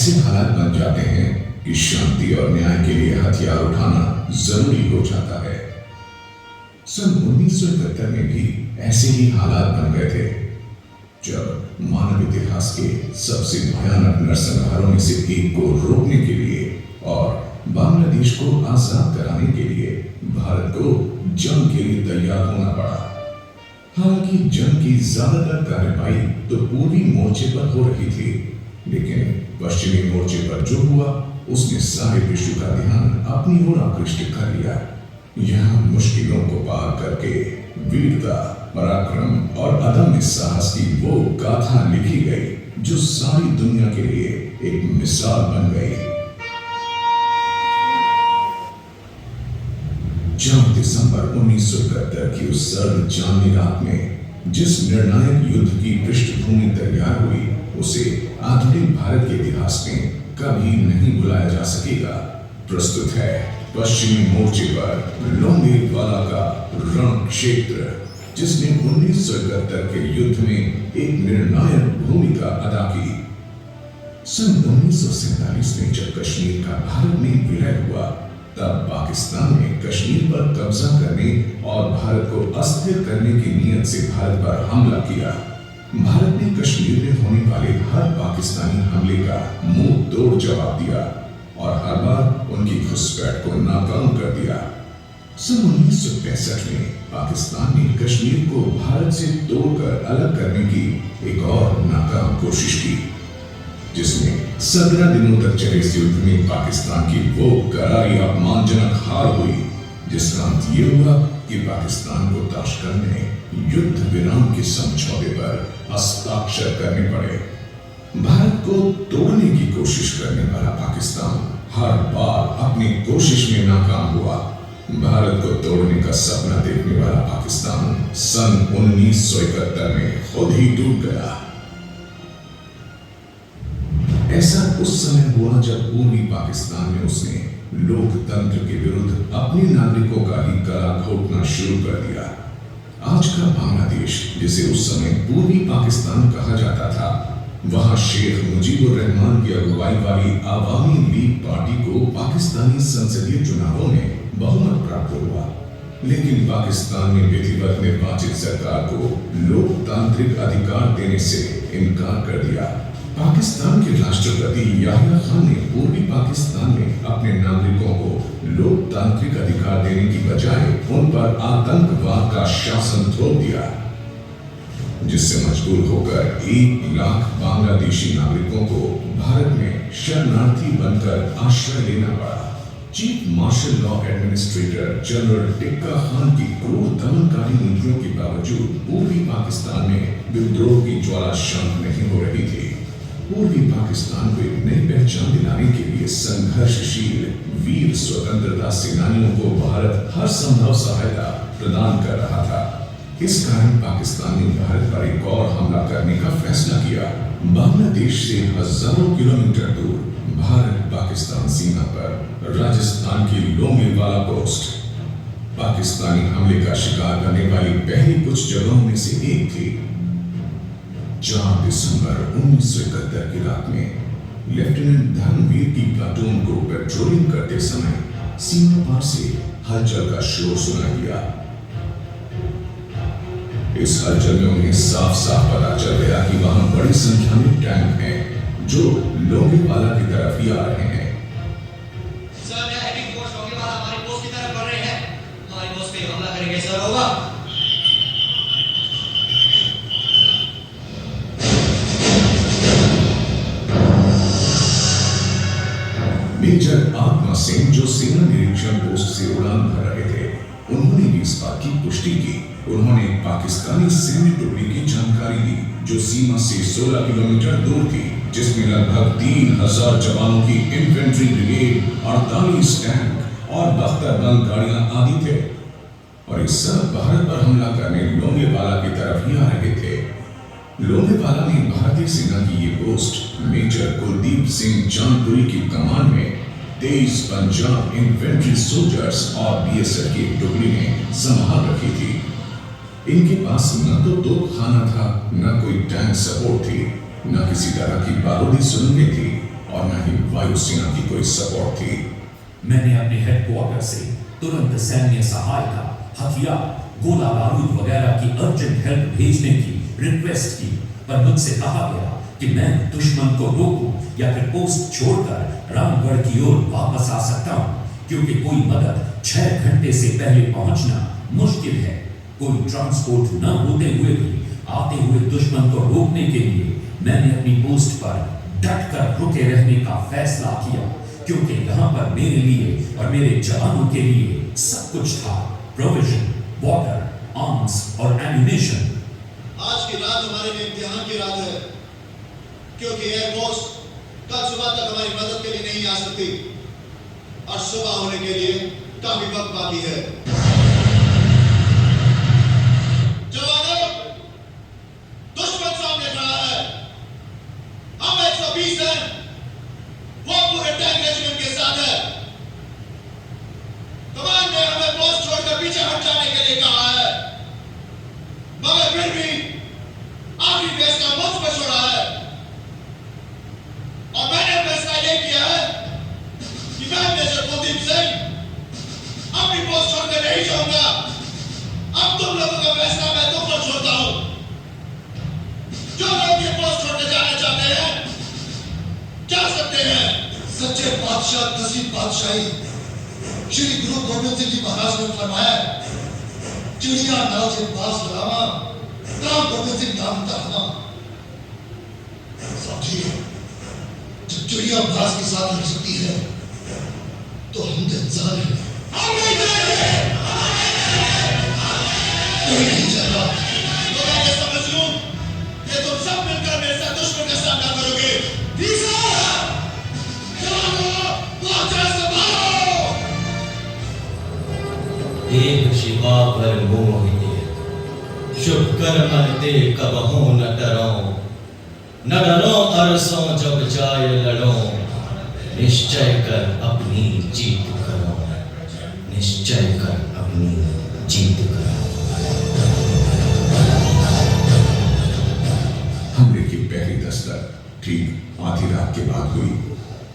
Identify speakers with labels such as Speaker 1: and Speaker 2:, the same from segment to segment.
Speaker 1: ऐसे हालात बन जाते हैं कि शांति और न्याय के लिए हथियार उठाना जरूरी हो जाता है। सन 1971 में भी ऐसे ही हालात बन गए थे, जब मानव इतिहास के सबसे भयानक नरसंहारों में से एक को रोकने के लिए और बांग्लादेश को आजाद कराने के लिए भारत को जंग के लिए तैयार होना पड़ा। हालांकि जंग की ज्यादातर कार्रवाई तो पूर्वी मोर्चे पर हो रही थी, लेकिन पश्चिमी मोर्चे पर जो हुआ उसने सारे विश्व का ध्यान अपनी ओर आकृष्ट कर लिया। यहाँ मुश्किलों को पार करके वीरता, पराक्रम और अदम्य साहस की वो गाथा लिखी गई जो सारी दुनिया के लिए एक मिसाल बन गई। 4 दिसंबर 1971 की उस सर्द चांदनी रात में जिस निर्णायक युद्ध की पृष्ठभूमि तैयार हुई, उसे आधुनिक भारत के इतिहास में कभी नहीं भुलाया जा सकेगा। प्रस्तुत है पश्चिमी मोर्चे पर लोंगेवाला का रण क्षेत्र, जिसने 1971 के युद्ध में एक निर्णायक भूमिका अदा की। सन 1947 में जब कश्मीर का भारत में विलय हुआ, तब पाकिस्तान ने कश्मीर पर कब्जा करने और भारत को अस्थिर करने की नीयत से भारत पर हमला किया। भारत ने कश्मीर में होने वाले हर पाकिस्तानी हमले का मुंह तोड़ जवाब दिया और हर बार उनकी घुसपैठ को नाकाम कर दिया। सन 1965 में पाकिस्तान ने कश्मीर को भारत से तोड़कर अलग करने की एक और नाकाम कोशिश की, जिसमें 17 दिनों तक चले इस युद्ध में पाकिस्तान की वो करारी अपमानजनक हार हुई, जिसका अंत ये हुआ कि पाकिस्तान को ताशकंद में युद्ध विराम के समझौते पर हस्ताक्षर करने पड़े। भारत को तोड़ने की कोशिश करने वाला पाकिस्तान हर बार अपनी कोशिश में नाकाम हुआ। भारत को तोड़ने का सपना देखने वाला पाकिस्तान सन 1971 में खुद ही टूट गया। ऐसा उस समय हुआ जब पूर्वी पाकिस्तान में उसने लोकतंत्र के विरुद्ध अपने नागरिकों का ही गला घोटना शुरू कर दिया। आज का बांग्लादेश, जिसे उस समय पूर्वी पाकिस्तान कहा जाता था, वहां शेख मुजीबुर रहमान की अगुवाई वाली आवामी लीग पार्टी को पाकिस्तानी संसदीय चुनावों में बहुमत प्राप्त हुआ, लेकिन पाकिस्तान ने विधिवत निर्वाचित सरकार को लोकतांत्रिक अधिकार देने से इनकार कर दिया। पाकिस्तान के राष्ट्रपति याहिया खान ने पूर्वी पाकिस्तान में अपने नागरिकों को लोकतांत्रिक अधिकार देने की बजाय उन पर आतंकवाद का शासन थोप दिया, जिससे मजबूर होकर 1 लाख बांग्लादेशी नागरिकों को भारत में शरणार्थी बनकर आश्रय लेना पड़ा। Chief marshal law administrator general tikka Khan की क्रूर दमनकारी नीतियों के बावजूद पूर्वी पाकिस्तान में विद्रोह की ज्वाला शांत नहीं हो रही थी। पूर्वी पाकिस्तान को एक नई पहचान दिलाने के लिए संघर्षशील वीर स्वतंत्रता सेनानियों को भारत हर संभव सहायता प्रदान कर रहा था। इस कारण पाकिस्तान ने भारत पर एक और हमला करने का फैसला किया। बांग्लादेश से हजारों किलोमीटर दूर भारत पाकिस्तान सीमा पर राजस्थान की लोंगेवाला पोस्ट पाकिस्तानी हमले का शिकार बनने वाली पहली कुछ जगहों में से एक थी। 4 दिसंबर 1971 की रात में लेफ्टिनेंट धर्मवीर की प्लाटून को पेट्रोलिंग करते समय सीमा पार से हलचल का शोर सुनाई दिया। इस हलचल में उन्हें साफ साफ पता चल गया कि वहां बड़ी संख्या में टैंक हैं जो लोंगेवाला की तरफ ही आ रहे हैं।
Speaker 2: सर, हेवी फोर्स लोंगेवाला हमारी पोस्ट की तरफ बढ़ रहे हैं। हमारी पोस्ट पे हमला करेंगे सर, होगा?
Speaker 1: मेजर आत्मा सिंह, जो सेना निरीक्षण पोस्ट से उड़ान भर रहे थे, उन्होंने भी इस बात की पुष्टि की। उन्होंने पाकिस्तानी सैन्य टुकड़ी की जानकारी दी जो सीमा से 16 किलोमीटर दूर थी, जिसमें लगभग 3000 जवानों की इन्फेंट्री ब्रिगेड, 48 टैंक और बख्तरबंद गाड़ियां आदि थे, और इस सब भारत पर हमला करने लोंगेवाला की तरफ ही आ रहे थे। लोंगेवाला में भारतीय सेना की ये पोस्ट मेजर कुलदीप सिंह जानपुरी की कमान में 23 पंजाब इन्फेंट्री सोल्जर्स और बीएसएफ की टुकड़ी ने संभाल रखी थी। इनके पास न तो तोपखाना था, न कोई टैंक सपोर्ट थी, न किसी तरह की बारूदी सुरंगें थी, और न ही वायुसेना की कोई सपोर्ट थी।
Speaker 3: मैंने अपने हेडक्वार्टर से तुरंत सैन्य सहायता, हथियार, गोला बारूद वगैरह की अर्जेंट हेल्प भेजने की रिक्वेस्ट की, पर मुझसे कहा गया कि मैं दुश्मन को रोकूं या फिर पोस्ट छोड़कर रामगढ़ की ओर वापस आ सकता हूं, क्योंकि कोई मदद 6 घंटे से पहले पहुंचना मुश्किल है। कोई ट्रांसपोर्ट न होते हुए भी आते हुए दुश्मन को रोकने के लिए मैंने अपनी पोस्ट पर डट कर रुके रहने का फैसला किया, क्योंकि यहाँ पर मेरे लिए और मेरे जवानों के लिए सब कुछ था। प्रोविजन, वाटर, आर्म्स और एम्यूनेशन।
Speaker 4: आज की रात हमारे लिए इम्तिहान की रात है, क्योंकि एयरफोर्स कल सुबह तक हमारी मदद के लिए नहीं आ सकती और सुबह होने के लिए काफी वक्त बाकी है। जवानों, दुश्मन सामने खड़ा है। हम 120 हैं, वो पूरे टैंक रेजिमेंट के साथ है। कमान ने हमें पोस्ट छोड़कर पीछे हट जाने के लिए कहा है, मगर फिर भी आखिरी फैसला मुझ पर छोड़ा है और मैंने फैसला यह किया है कि मैं मेजर कुलदीप सिंह अपनी पोस्ट छोड़कर नहीं जाऊंगा। अब तुम लोगों का फैसला मैं तुम पर छोड़ता हूं। जो लोग ये पोस्ट छोड़कर जाना चाहते हैं जा सकते हैं। सच्चे बादशाह तसीब बादशाही श्री गुरु गोविंद सिंह जी महाराज ने फरमाया, चिड़िया नाव से बास लगावा, राम गोविंद सिंह नाम तहमा। समझिए, जब चिड़िया बास के साथ लड़ सकती है तो हम तो इंसान हैं। कोई नहीं चाहता तो मैं ये समझ लूं कि तुम सब मिलकर मेरे साथ दुश्मन का सामना करोगे।
Speaker 5: देख शिवा पर मोहिते, शुभ कर्मन ते कबहू न डरो, न डरो अरसों जब जाय लड़ो, निश्चय कर अपनी जीत करो, निश्चय कर अपनी जीत करो।
Speaker 1: हमले की पहली दस्तक ठीक आधी रात के बाद हुई।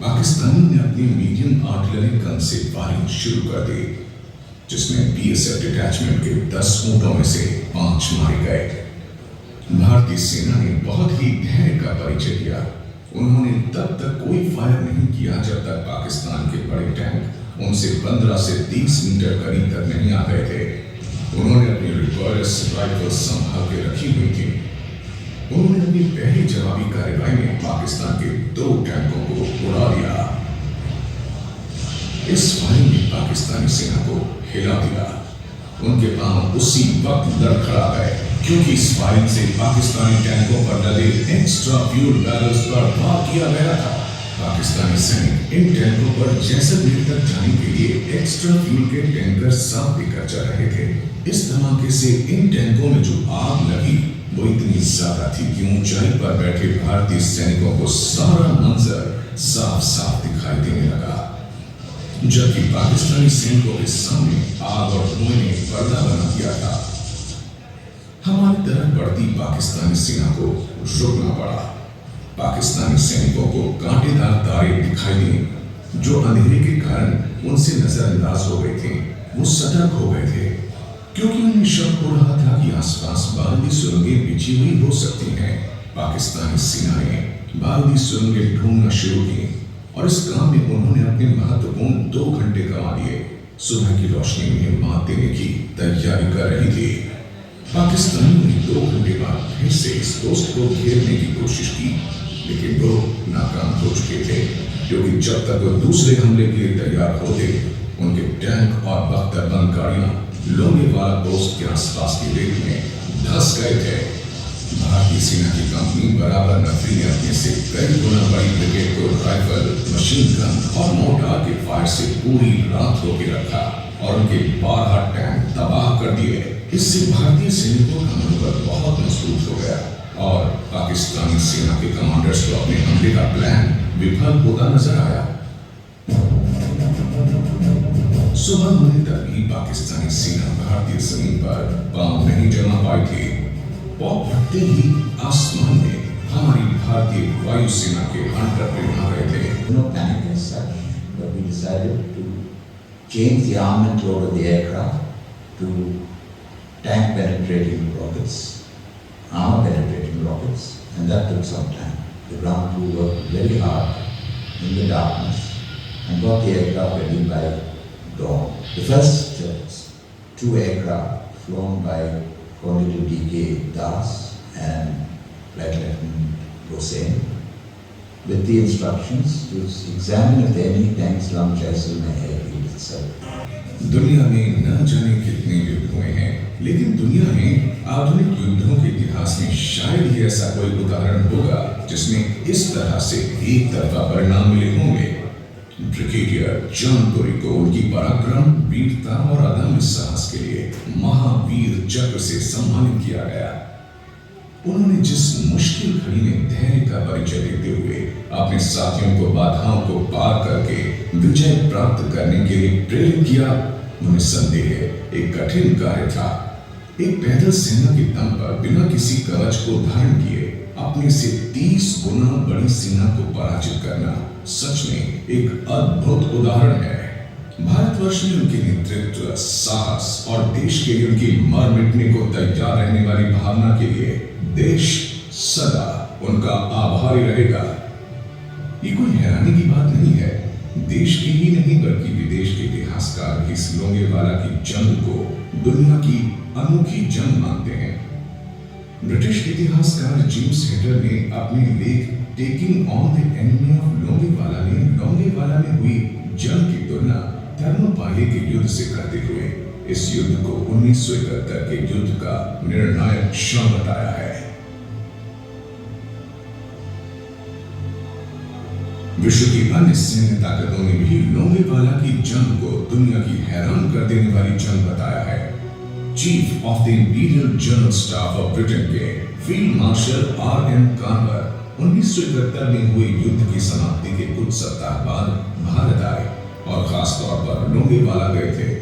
Speaker 1: पाकिस्तानी ने अपनी मीडियम आर्टिलरी गन से फायरिंग शुरू कर दी, जिसमें बीएसएफ डिटैचमेंट के 10 ऊंटों में से 5 मारे गए। भारतीय सेना ने बहुत ही धैर्य का परिचय दिया। उन्होंने तब तक कोई फायर नहीं किया जब तक पाकिस्तान के बड़े टैंक उनसे 15 से 30 मीटर करीब तक नहीं आ गए थे। उन्होंने अपनी रिकॉर्डर्स राइफल संभाल के रखी हुई थी। उन्होंने अपनी पहली जवाबी कार्रवाई में पाकिस्तान के 2 टैंकों को उड़ा दिया। इस फायरिंग ने पाकिस्तानी सेना को हिला दिया। उनके पांव उसी वक्त लड़खड़ा गए, क्योंकि इस फायरिंग से पाकिस्तानी टैंकों पर लदे एक्स्ट्रा फ्यूल बैरल्स पर वार किया गया था। पाकिस्तानी सैनिक इन टैंकों पर जैसलमेर तक जाने के लिए एक्स्ट्रा फ्यूल के टैंकर साथ लेकर जा रहे थे। इस धमाके से इन टैंकों में जो आग लगी वो इतनी ज्यादा थी कि ऊंचाई पर बैठे भारतीय सैनिकों को सारा मंजर साफ साफ दिखाई देने लगा, जबकि पाकिस्तानी सैनिकों के सामने आग और धुएं ने पर्दा बना दिया था। हमारी तरफ बढ़ती पाकिस्तानी सेना को रुकना पड़ा। पाकिस्तानी सैनिकों को कांटेदार तारे दिखाई दी जो अंधेरे के कारण उनसे नजरअंदाज हो गए थे। वो सतर्क हो गए थे, क्योंकि उन्हें शक हो रहा था कि आसपास बारूदी सुरंगें बिछी हुई हो सकती हैं। पाकिस्तानी सेना ने बारूदी सुरंगें ढूंढना शुरू की और इस काम में उन्होंने अपने महत्वपूर्ण 2 घंटे गंवा दिए। सुबह की रोशनी में मात देने की तैयारी कर रही थी। पाकिस्तानियों ने 2 घंटे बाद फिर से इस पोस्ट को घेरने की कोशिश की, लेकिन वो नाकाम हो चुके थे, क्योंकि जब तक वो दूसरे हमले के लिए तैयार होते, उनके टैंक और बख्तरबंद गाड़ियां लोंगेवाला पोस्ट के आसपास की रेत में धंस गए थे। भारतीय सेना की कंपनी बराबर नफरी ने अपने से कई गुना बड़ी ब्रिगेड को राइफल, मशीन गन और मोर्टार के फायर से पूरी रात रोके रखा और उनके 12 टैंक तबाह कर दिए। इससे भारतीय सैनिकों का मनोबल बहुत मजबूत हो गया और पाकिस्तानी सेना के कमांडर्स को अपने हमले का प्लान विफल होता नजर आया। सुबह होने तक भी पाकिस्तानी सेना भारतीय जमीन पर पांव नहीं जमा पाई थी। पॉप फटते ही आसमान में हमारी भारतीय वायुसेना के हंटर प्लेन आ गए थे।
Speaker 6: No panic as such, but we decided to change the armament load of the aircraft to tank penetrating rockets, armor penetrating rockets, and that took some time. The ground crew worked very hard in the darkness and got the aircraft ready by dawn. The first two aircraft flown by Colonel D.K. Das and Flight Lieutenant Hossain, with the instructions to examine if the enemy tanks launched Jaisalmer airfield itself.
Speaker 1: दुनिया में न जाने कितने युद्ध हुए हैं, लेकिन दुनिया में आधुनिक युद्धों के इतिहास में शायद ही ऐसा कोई उदाहरण होगा जिसमें इस तरह से एक तरफा परिणाम मिले होंगे। ब्रिगेडियर जॉन पुरी को उनकी पराक्रम, वीरता और अदम्य साहस के लिए महावीर चक्र से सम्मानित किया गया। उन्होंने जिस मुश्किल घड़ी में धैर्य का परिचय देते हुए अपने साथियों को बाधाओं को पार करके विजय प्राप्त करने के लिए प्रेरित किया, उन्हें संदेह है एक कठिन कार्य था। एक पैदल सेना के दम पर बिना किसी कवच को धारण किए अपने से 30 गुना बड़ी सेना को पराजित करना सच में एक अद्भुत उदाहरण है। भारतवर्ष में उनके नेतृत्व, साहस और देश के लिए उनकी मर मिटने को तैयार रहने वाली भावना के लिए देश सदा उनका आभारी रहेगा। ये कोई हैरानी की बात नहीं है। देश के ही नहीं बल्कि विदेश के इतिहासकार भी इस लोंगेवाला की जंग को दुनिया की अनोखी जंग मानते हैं। ब्रिटिश इतिहासकार जेम्स हेटर ने अपने लेख taking on the enemy of Longewala में हुई जंग की तुलना थर्मोपाइले के युद्ध से करते हुए इस युद्ध को 1971 के युद्ध का निर्णायक क्षण बताया है। विश्व की अन्य सैन्य ताकतों ने भी लोंगेवाला की जंग को दुनिया की हैरान कर देने वाली जंग बताया है। Chief of the imperial general staff of Britain के फील्ड मार्शल R.M. कार्वर 1971 में हुए युद्ध की समाप्ति के कुछ सप्ताह बाद भारत आए और खास तौर पर लोंगेवाला गए थे।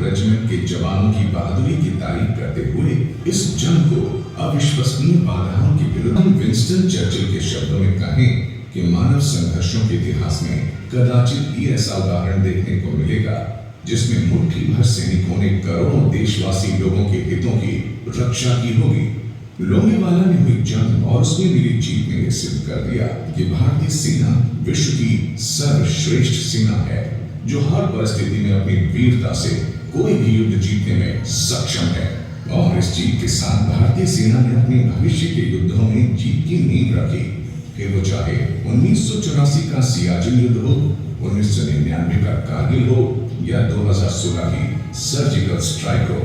Speaker 1: रेजिमेंट के जवानों की बहादुरी की तारीफ करते हुए इस जंग को अविश्वसनीय बाधाओं के विरुद्ध विंस्टन चर्चिल के शब्दों में कहें कि मानव संघर्षों के इतिहास में कदाचित ही ऐसा उदाहरण देखने को मिलेगा जिसमें मुट्ठी भर सैनिकों ने करोड़ों देशवासी लोगों के हितों की रक्षा की होगी। लोंगेवाला में हुई जंग और उसमें मिली जीत ने सिद्ध कर दिया कि भारतीय सेना विश्व की सर्वश्रेष्ठ सेना है जो हर परिस्थिति में अपनी वीरता से कोई भी युद्ध जीतने में सक्षम है। और इस जीत के साथ भारतीय सेना ने अपने भविष्य के युद्धों में जीत की नींव रखी, फिर वो चाहे 1984 का सियाचिन युद्ध हो, 1999 का कारगिल हो या 2016 की सर्जिकल स्ट्राइक हो,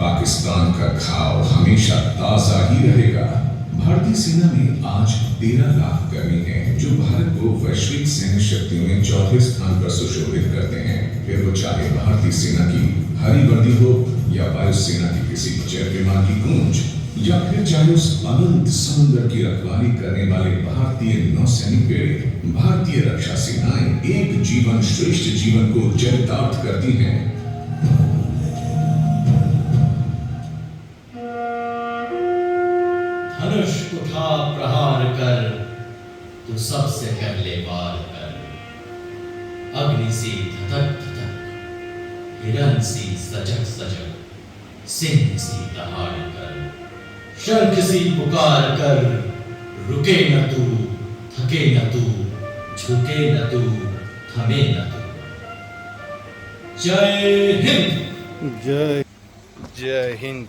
Speaker 1: पाकिस्तान का घाव हमेशा ताजा ही रहेगा। भारतीय सेना में आज 13 लाख कर्मी हैं जो भारत को वैश्विक सैन्य शक्तियों में चौथे स्थान पर सुशोभित करते हैं। फिर वो चाहे भारतीय सेना की हरी वर्दी हो या वायुसेना की किसी जेट विमान की गूंज या फिर चाहे उस अनंत समुद्र की रखवाली करने वाले भारतीय नौसैनिक बेड़े, भारतीय रक्षा सेनाएं एक जीवन श्रेष्ठ जीवन को चरितार्थ करती हैं।
Speaker 5: धनुष उठा प्रहार कर, तू सबसे पहले वार कर। अग्नि सी धधक धधक, हिरण सी सजग सजग, सिंह सी दहाड़ कर। शंख सी पुकार कर, रुके न तू, थके न तू, झुके न तू, थमे न तू। जय हिंद।
Speaker 7: जय हिंद।